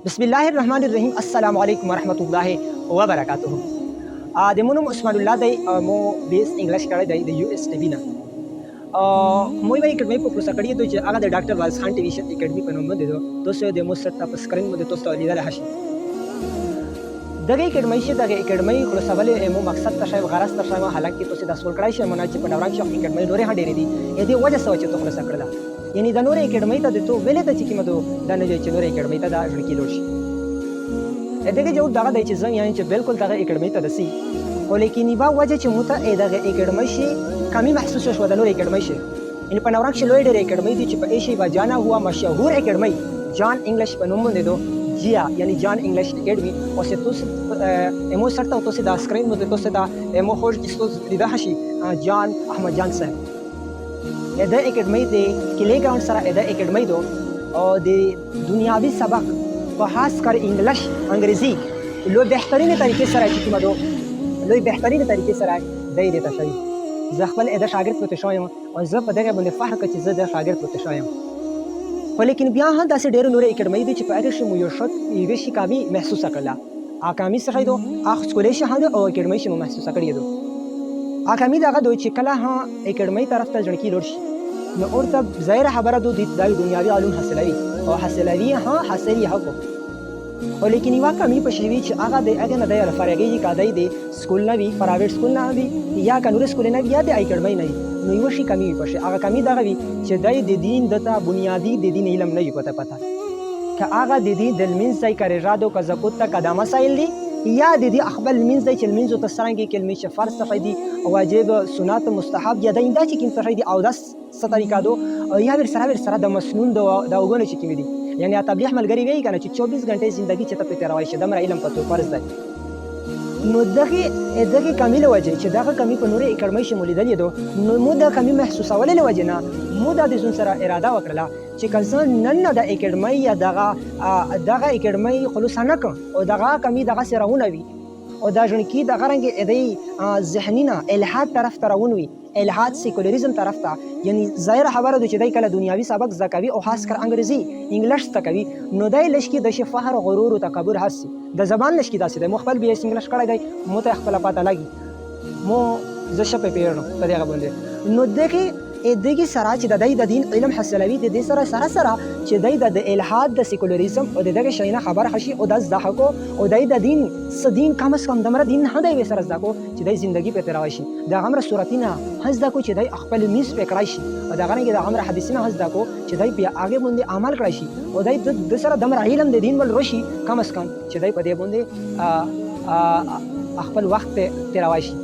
बिस्मिल्लाहिर्रहमानिर्रहीम अस्सलाम वालेकुम वरहमतुल्लाहि वबरकातुहू د مونږ عثمان الله دی مو بیس انګلیش کړی دی د یو اس ټي وی نه مو یې اکیډمي په پروسه کړی دی چې هغه د ډاکټر وارث خان ټیلیویژن اکیډمي په نوم باندې ده تاسو د مو سره په سکرین باندې تاسو لیدل هشي دغه اکیډمي چې دغه اکیډمي خلاصول مو مقصد ته شای غرض ته شای حالکه تاسو د سول کړی شي مونږ چې په نوران شو اکیډمي نورې هډېری دي اې دې وجه سوچ ته خلاص کړل یعنی د نورې اکیډمي ته د تو ویلې ته چې کیمدو د نه چې نورې اکیډمي ته دا ځکه لوشي دغه جو دغه د چې ځان یعنی چې بالکل دغه اکیډمي ته دسی ولیکن با وجه چې موته دغه اکیډمي شي کمی محسوس شو د نور اکیډمي شي ان په نوران شي لوی ډېر اکیډمي دي چې په ایشي با جانا هوا مشهور اکیډمي جان انګلیش په نوم باندې دو جیا یعنی جان انګلیش اکیډمي او څه توس امو سره تاسو د سکرین باندې تاسو دا امو خوش کیسو لیدا شي جان احمد جان صاحب دا اکیډمي دی کلی ګراوند سره دا اکیډمي دو او د دنیاوي سبق په خاص کر انګلیش انګریزي لو بهترینه طریقې سره چې کومه دو لوی بهترینه طریقې سره دی د تشریح زه خپل اده شاګرد پته شوم او زه په دغه باندې فخر کوم چې زه د شاګرد پته شوم ولیکن بیا هم داسې ډېر نور اکیډمي دي چې په هغه شی مو یو شت یو شي کامي محسوس کړل اکامي سره دو اخ سکولې شه او اکیډمي شي مو محسوس کړی دو اکامي دغه دوی چې کله ها اکیډمي طرف ته ځړکی لور شي نو اورته ظاهر خبره دو د دنیاوي علوم حاصلوي او حاصلوي ها حاصلي حق ولیکن یو کمی په شوی چې هغه د هغه نه د فرعي کادای دی سکول نه وی پرایویټ سکول نه وی یا کنور سکول نه وی یا د اکیډمي نه نو یو شي کمی په شي هغه کمی دغه وی چې د دین دته بنیادی د دین علم نه وي پته که هغه د دین د منځ ځای کړي رادو کا زکوت ته قدمه سایل دی یا د دې خپل منځ ځای چې منځ ته سرنګي کلمې چې فرض صفای دي واجب سنت مستحب یا د انده چې کوم صفای دي او د ستریکا دو یا ور سره د مسنون د وګونه چې کوم دي یعنی تبلیغ ملګری وی کنه چې 24 غنټه ژوندۍ چې ته په تیروي شه د مر علم پتو فرض ده نو دغه کمیله وجه چې دغه کمی په نورې اکیډمي شمول دي نو مو د کمی محسوسول له وجه نه مو د دې سره اراده وکړه چې کله نن د اکیډمي یا دغه اکیډمي خلوص نه ک او دغه کمی دغه سرهونه وي او دا ژوند کې دغه رنګ ادي ذهنینا الحاد طرف ترون وي الحاد سیکولریزم طرف ته یعنی ظاهر خبره ده چې دای کله دنیاوي سبق زکوي او خاص کر انګریزي انګلیش تکوي نو دای لشکې د فخر غرور او تکبر حسي د زبان لشکې داسې ده مخبل به انګلیش کړی دی مو ته خپل پاته لګي مو زشه په پیرنو په دغه باندې نو دغه سره چې د دین علم حاصلوي د دې سره چې د الحاد د سیکولریزم او دغه شینه خبر خشي او د زحکو او د دین صدین کم از کم دمر دین نه دی سره زکو چې د ژوندۍ په تیروي شي د غمر صورتینه حزدا کو چې د خپل میس په کړای شي او د غنګ د غمر حدیثینه حزدا کو چې د بیا هغه باندې عمل کړی شي او د سره دمر علم د دین ول روشي کم از کم چې د په دې باندې خپل وخت تیروي شي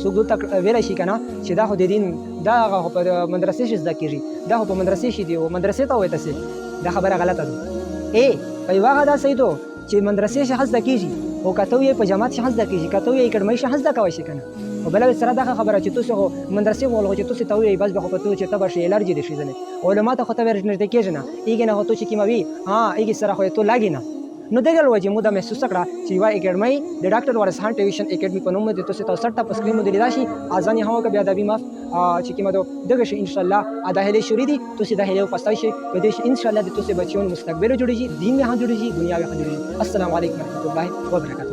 څوک تک ویل شي کنه چې دا خو د دین دا په مدرسې شي زده کیږي دا په مدرسې شي دی او مدرسې ته وایته سي دا خبره غلطه ده په واغه دا صحیح ده چې مدرسې شي زده کیږي او کته یې په جماعت شي زده کیږي کته یې اکیډمي شي زده کوي شي کنه او بل سره دا خبره چې تاسو مدرسې ولغه چې تاسو ته وي بس به په تو چې تبر شي الرجی دي شي ځنه علماء ته خو ته ورنه کېږي نه ایګ نه هوته چې کیموي ایګ سره خو ته لاګی نه نو دغه وجه مو د محسوس کړه چې یو اکیډمي د ډاکټر وارث خان ټیلیویژن اکیډمي په نوم د تاسو ته سره په سکرین باندې راشي اذان هوا کا بیا د بیمه چې کیمه دغه شي ان شاء الله اده شوري دي تاسو د هلو پستای شي په دې ان شاء الله د تاسو بچیون مستقبل جوړیږي دین نه جوړیږي دنیا نه جوړیږي السلام علیکم ورحمت الله وبرکاته